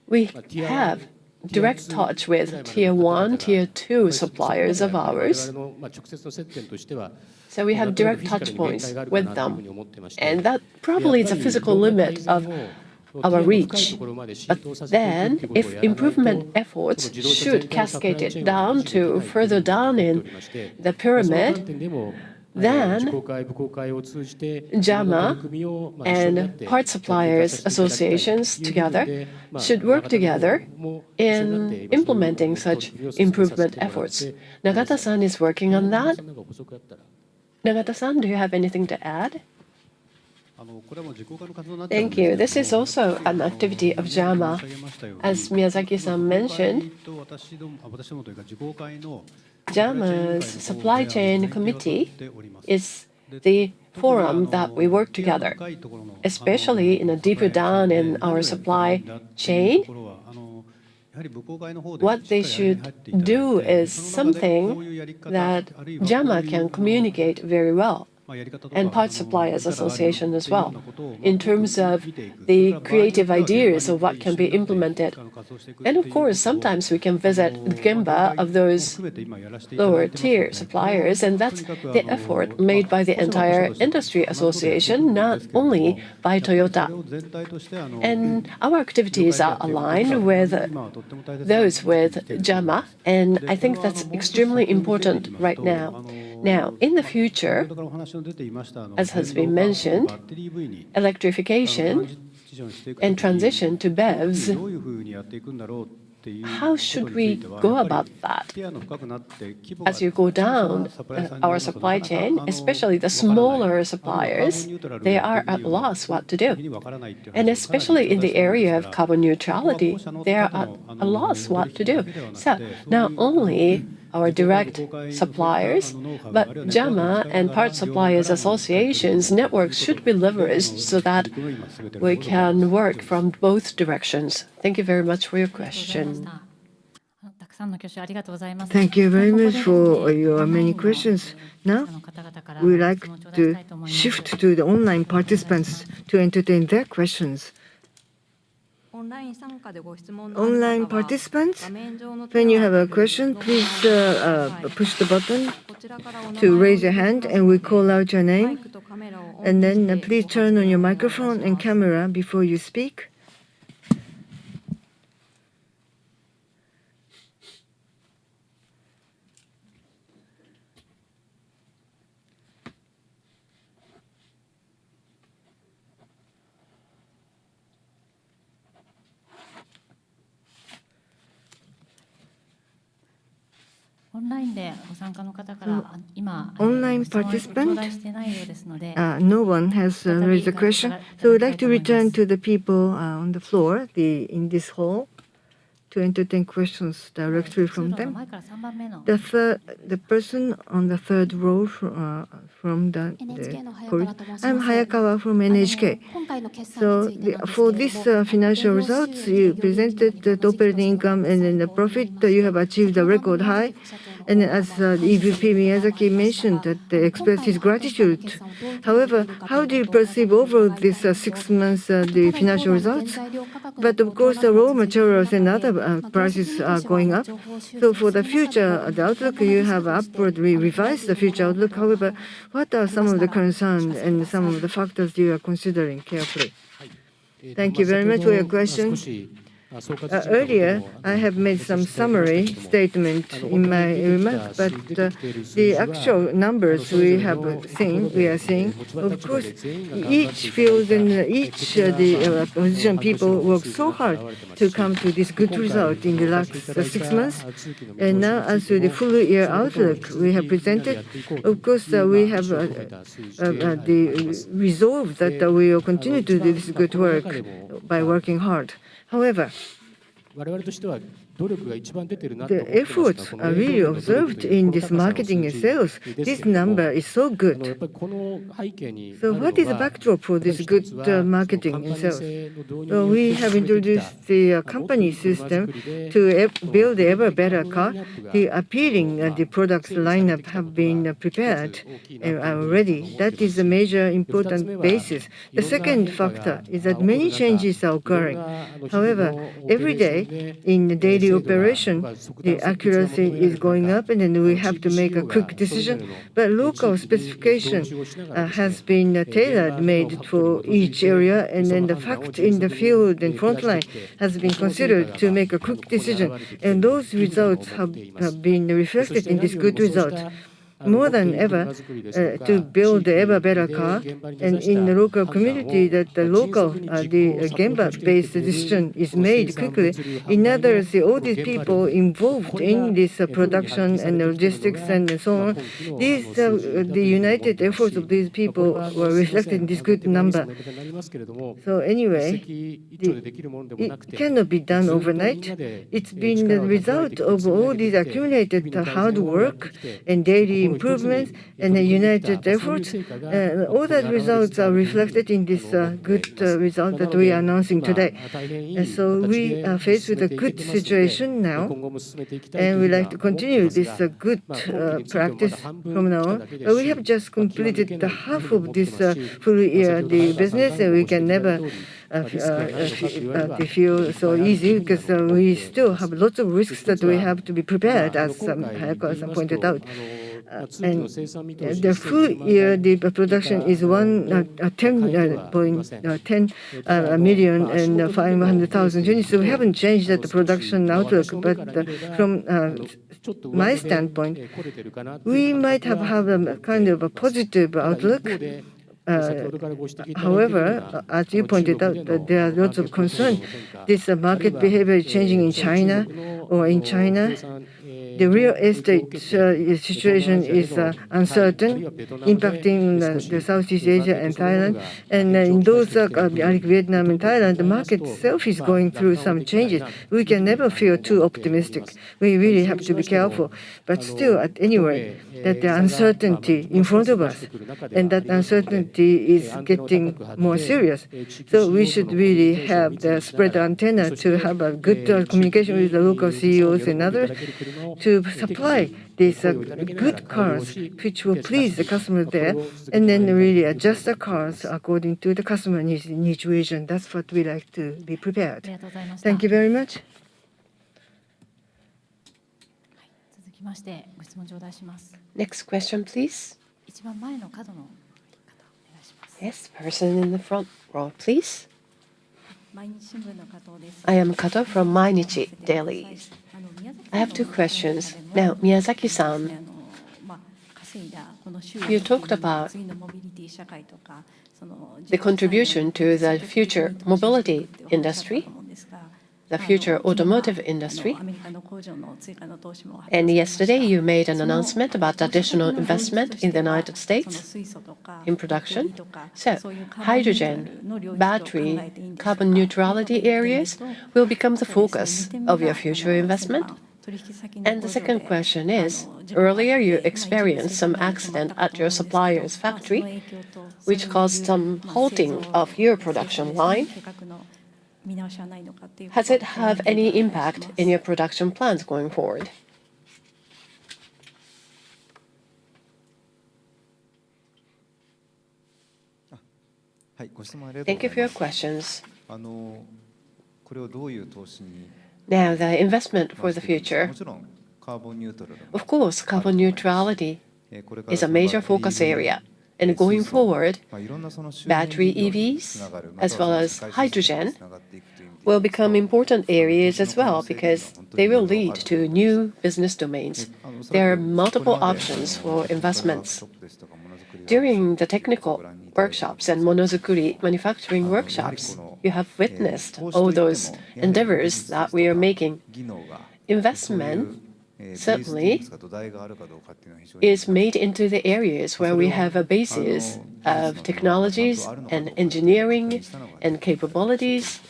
We have direct touch with Tier 1, Tier 2 suppliers of ours. So we have direct touch points with them. And that probably is a physical limit of our reach. But then, if improvement efforts should cascade it down to further down in the pyramid, then JAMA and part suppliers associations together should work together in implementing such improvement efforts. Nagata-san is working on that. Nagata-san, do you have anything to add? Thank you. This is also an activity of JAMA. As Miyazaki-san mentioned, JAMA's supply chain committee is the forum that we work together, especially in a deeper down in our supply chain. What they should do is something that JAMA can communicate very well, and Parts Suppliers Association as well, in terms of the creative ideas of what can be implemented. And of course, sometimes we can visit the Gemba of those lower tier suppliers, and that's the effort made by the entire industry association, not only by Toyota. And our activities are aligned with those with JAMA, and I think that's extremely important right now. Now, in the future, as has been mentioned, electrification and transition to BEVs, how should we go about that? As you go down our supply chain, especially the smaller suppliers, they are at loss what to do. And especially in the area of carbon neutrality, they are at a loss what to do. So not only our direct suppliers, but JAMA and Part Suppliers Associations networks should be leveraged so that we can work from both directions. Thank you very much for your question. たくさんの挙手ありがとうございます。 Thank you very ここで much ですね for your オンライ many ンの questions. 視 Now, 聴者の方々から we would like 質問を頂戴した to いと思います。 shift to the online participants to entertain their questions. オンライン参加でご質問のある方は Online participants, 画面上の when you have a 手を question, 挙げる please push the button こちらからお名前 to を raise your hand and we call out your マイ name. クとカメラをオン And に then して please turn on your ご発言をお microphone 願い and します。 camera before you speak. Online オンラインでご参加の方から今 Online 質問を participant? 頂戴してないようですので No one has raised a question. So we'd like to return to the people on the floor in this hall to entertain questions directly 通 from 路の them. 前から3番目の The person on the third row from the NHK の早 podium. 川と申します。 I'm Hayakawa from NHK. 今回の決算 So についてなんですけ for れど this も、 financial results, you presented the operating income and then the profit. You have achieved a record high. And as EVP Miyazaki mentioned, that expressed his gratitude. However, how do you perceive overall this 6 months the financial results? But of course, the raw materials and other prices are going up. So for the future, the outlook, you have upwardly revised the future outlook. However, what are some of the concerns and some of the factors you are considering carefully? Thank you very much for your question. Earlier, I have made some summary statement in my remarks, but the actual numbers we are seeing, of course, each field and each position people work so hard to come to this good result in the last 6 months. And now, as to the full year outlook we have presented, of course, we have the resolve that we will continue to do this good work by working hard. However, the efforts are really observed in this marketing and sales. This number is so good. So what is the backdrop for this good marketing and sales? Well, we have introduced the company system to build the ever better car. The appealing the products lineup have been prepared already. That is a major important basis. The second factor is that many changes are occurring. However, every day in the daily operation, the accuracy is going up, and then we have to make a quick decision. But local specification has been tailor-made for each area, and then the fact in the field and frontline has been considered to make a quick decision. And those results have been reflected in this good result. More than ever, to build the ever better car, and in the local community, that the local, the Gemba-based decision is made quickly. In others, all these people involved in this production and logistics and so on, these the united efforts of these people were reflected in this good number. So anyway, it cannot be done overnight. It's been the result of all these accumulated hard work and daily improvements and the united efforts. All that results are reflected in this good result that we are announcing today. And so we are faced with a good situation now, and we like to continue this good practice from now on. But we have just completed the half of this full year the business, and we can never feel so easy because we still have lots of risks that we have to be prepared, as Hayakawa-san pointed out. And the full year, the production is 10 million and 500,000 units. So we haven't changed the production outlook, but from my standpoint, we might have a kind of a positive outlook. However, as you pointed out, there are lots of concern. This market behavior is changing in China, The real estate situation is uncertain, impacting the Southeast Asia and Thailand. And in those like Vietnam and Thailand, the market itself is going through some changes. We can never feel too optimistic. We really have to be careful. But still, at any rate, that the uncertainty in front of us, and that uncertainty is getting more serious. So we should really have the spread antenna to have a good communication with the local CEOs and others to supply these good cars which will please the customer there, and then really adjust the cars according to the customer needs in each region. That's what we like to be prepared. Thank you very much. 続きましてご質問頂戴します。 Next question, please. 一番前の角の方お願いします。 Yes, person in the front row, please. 毎日新聞の加藤です。 I am Kato from Mainichi Daily. I have two questions. Now, Miyazaki-san, you talked about the contribution to the future mobility industry, the future automotive industry. And yesterday you made an announcement about additional investment in the United States in production. So hydrogen, battery, carbon neutrality areas will become the focus of your future investment. And the second question is, earlier you experienced some accident at your supplier's factory, which caused some halting of your production line. Has it have any impact in your production plans going forward? Thank you for your questions. Now, the investment for the future. Of course, carbon neutrality is a major focus area. And going forward, battery EVs as well as hydrogen will become important areas as well because they will lead to new business domains. There are multiple options for investments. During the technical workshops and monozukuri manufacturing workshops, you have witnessed all those endeavors that we are making. Investment certainly is made into the areas where we have a basis of technologies and engineering and capabilities.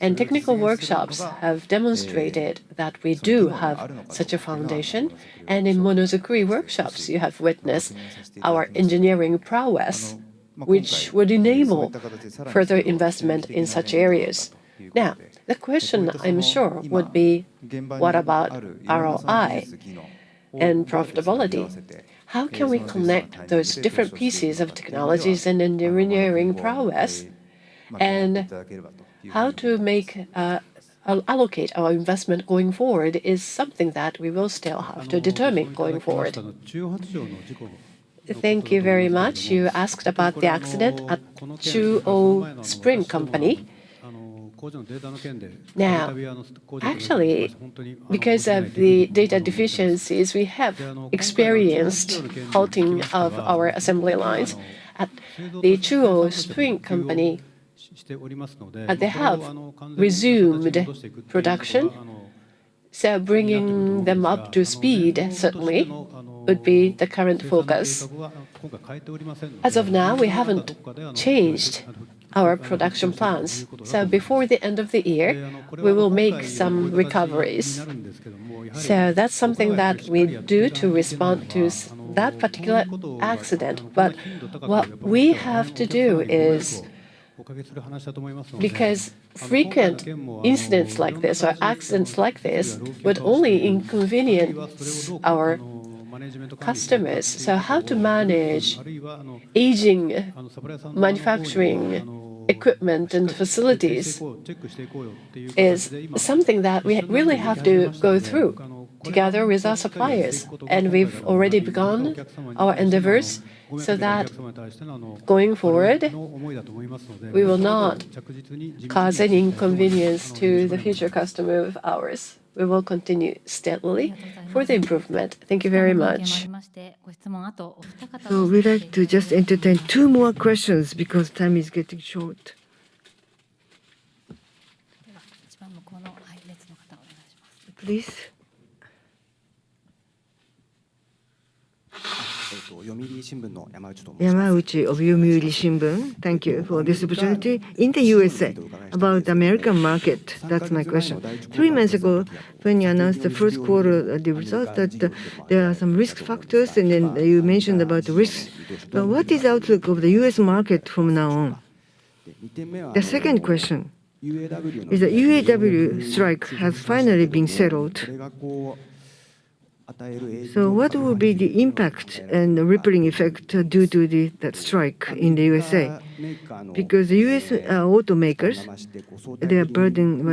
And technical workshops have demonstrated that we do have such a foundation. And in monozukuri workshops, you have witnessed our engineering prowess, which would enable further investment in such areas. Now, the question, I'm sure, would be, what about ROI and profitability? How can we connect those different pieces of technologies and engineering prowess, and how to allocate our investment going forward is something that we will still have to determine going forward. Thank you very much. You asked about the accident at Chuo Spring Company. Now, actually, because of the data deficiencies, we have experienced halting of our assembly lines at the Chuo Spring Company. They have resumed production, so bringing them up to speed certainly would be the current focus. As of now, we haven't changed our production plans. So before the end of the year, we will make some recoveries. So that's something that we do to respond to that particular accident. But what we have to do is, because frequent incidents like this or accidents like this would only inconvenience our customers. So how to manage aging manufacturing equipment and facilities is something that we really have to go through together with our suppliers. And we've already begun our endeavors so that going forward, we will not cause any inconvenience to the future customer of ours. We will continue steadily for the improvement. Thank you very much. So we'd like to just entertain two more questions because time is getting short. Please. 読売新聞の山内と申します。Yamauchi of Yomiuri Shimbun. Thank you for this opportunity. In the USA, about the American market, that's my question. 3 months ago, when you announced the first quarter the result, that there are some risk factors, and then you mentioned about the risks. But what is the outlook of the US market from now on? The second question is the UAW strike has finally been settled. So what will be the impact and the rippling effect due to that strike in the USA? Because the US automakers, their burden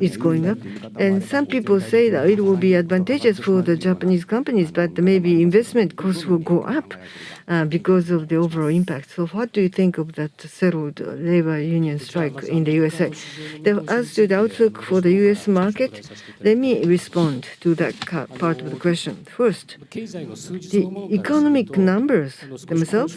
is going up, and some people say that it will be advantageous for the Japanese companies, but maybe investment costs will go up because of the overall impact. So what do you think of that settled labor union strike in the USA? As to the outlook for the US market, let me respond to that part of the question. First, the economic numbers themselves,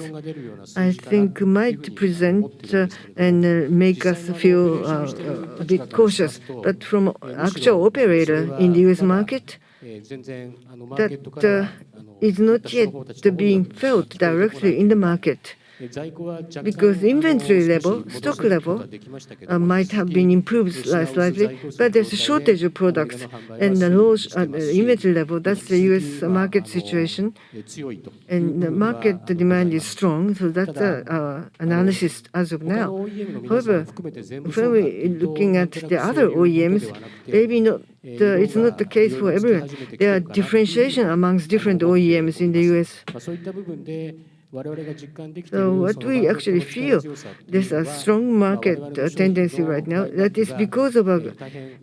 I think, might present and make us feel a bit cautious. But from actual operator in the US market, that is not yet being felt directly in the market. Because inventory level, stock level, might have been improved slightly, but there's a shortage of products and the low inventory level. That's the U.S. market situation, and the market demand is strong. So that's our analysis as of now. However, when we're looking at the other OEMs, maybe not. It's not the case for everyone. There are differentiation amongst different OEMs in the U.S. So what we actually feel, there's a strong market tendency right now. That is because of a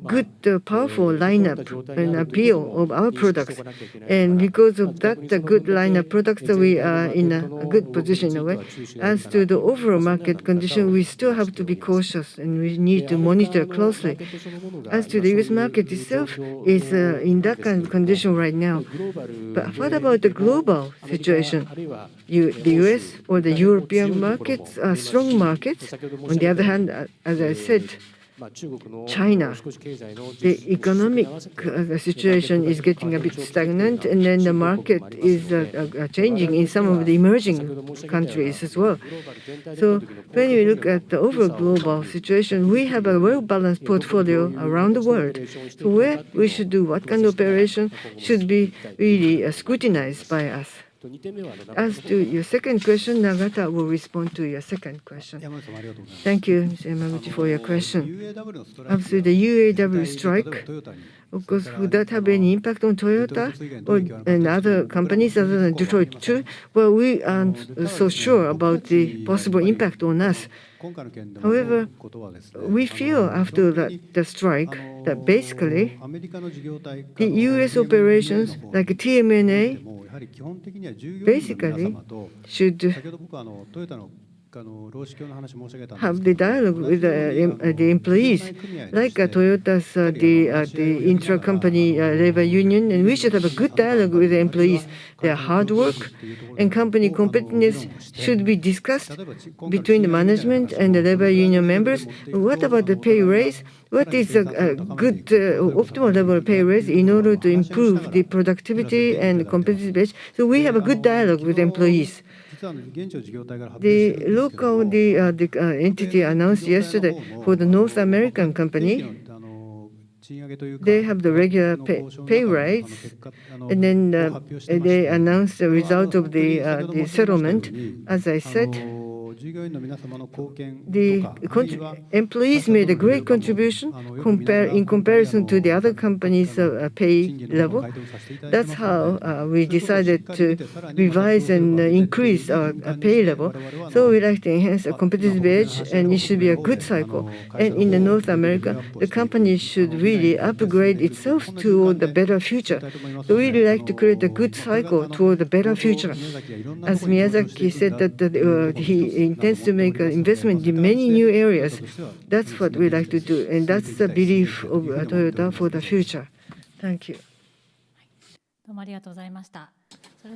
good, powerful lineup and appeal of our products. And because of that good lineup products, we are in a good position in a way. As to the overall market condition, we still have to be cautious and we need to monitor closely. As to the US market itself, is in that kind of condition right now. But what about the global situation? The US or the European markets are strong markets. On the other hand, as I said, China, the economic situation is getting a bit stagnant, and then the market is changing in some of the emerging countries as well. So when you look at the overall global situation, we have a well-balanced portfolio around the world. So where we should do what kind of operation should be really scrutinized by us. As to your second question, Nagata will respond to your second question. Thank you, Mr. Yamaguchi, for your question. As to the UAW strike, of course, would that have any impact on Toyota or and other companies other than Detroit too? Well, we aren't so sure about the possible impact on us. However, we feel after the strike that basically the U.S. operations like TMNA basically should have the dialogue with the employees, like Toyota's the intra-company labor union, and we should have a good dialogue with the employees. Their hard work and company competitiveness should be discussed between the management and the labor union members. What about the pay raise? What is a good optimal level of pay raise in order to improve the productivity and competitive edge? So we have a good dialogue with employees. The local entity announced yesterday for the North American company, they have the regular pay rise, and then they announced the result of the settlement. As I said, the employees made a great contribution in comparison to the other companies' pay level. That's how we decided to revise and increase our pay level. So we like to enhance a competitive edge, and it should be a good cycle. And in the North America, the company should really upgrade itself toward the better future. So we really like to create a good cycle toward the better future. As Miyazaki said that he intends to make an investment in many new areas. That's what we like to do, and that's the belief of Toyota for the future. Thank you.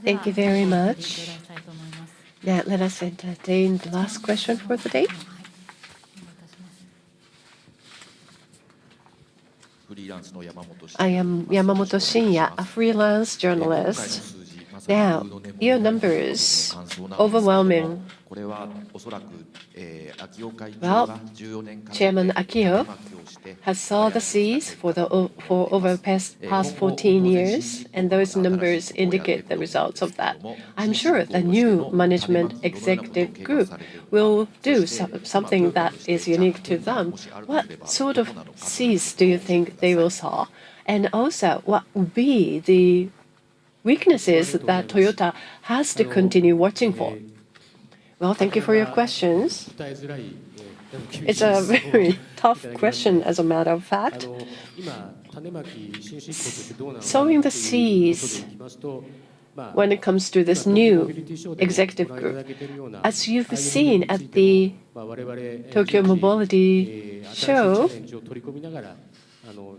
Thank you very much. Now let us entertain the last question for the day. I am Yamamoto Shinya, a freelance journalist. Now, your numbers, overwhelming. Well, Chairman Akio has sowed the seeds for over past 14 years, and those numbers indicate the results of that. I'm sure the new management executive group will do something that is unique to them. What sort of seeds do you think they will sow? And also, what would be the weaknesses that Toyota has to continue watching for? Well, thank you for your questions. It's a very tough question, as a matter of fact. Sowing the seeds when it comes to this new executive group, as you've seen at the Tokyo Mobility Show,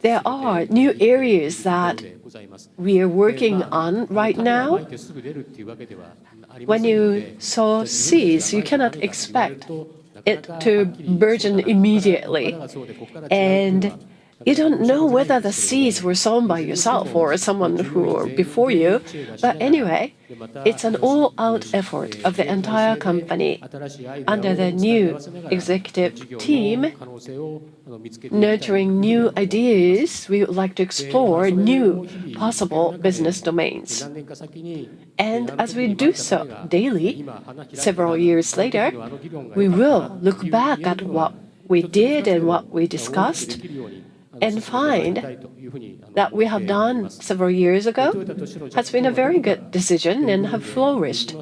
there are new areas that we are working on right now. When you sow seeds, you cannot expect it to burgeon immediately. And you don't know whether the seeds were sown by yourself or someone who were before you. But anyway, it's an all-out effort of the entire company under the new executive team, nurturing new ideas. We would like to explore new possible business domains. And as we do so daily, several years later, we will look back at what we did and what we discussed and find that we have done several years ago has been a very good decision and have flourished.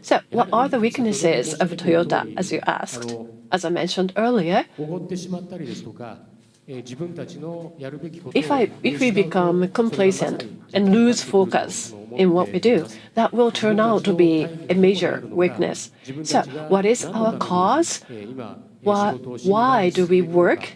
So what are the weaknesses of Toyota, as you asked? As I mentioned earlier, if we become complacent and lose focus in what we do, that will turn out to be a major weakness. So what is our cause? Why do we work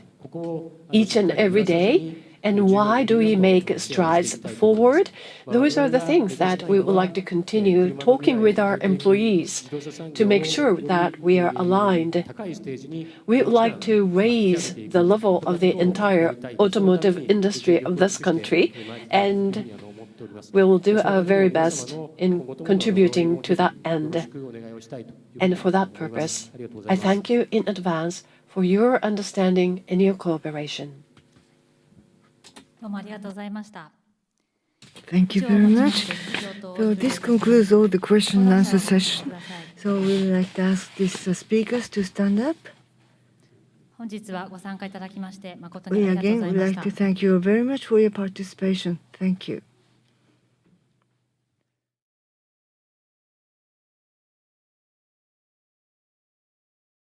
each and every day? And why do we make strides forward? Those are the things that we would like to continue talking with our employees to make sure that we are aligned. We would like to raise the level of the entire automotive industry of this country, and we will do our very best in contributing to that end. And for that purpose, I thank you in advance for your understanding and your cooperation. Thank you very much. So this concludes all the question and answer session. So we would like to ask these speakers to stand up. We again would like to thank you very much for your participation. Thank you.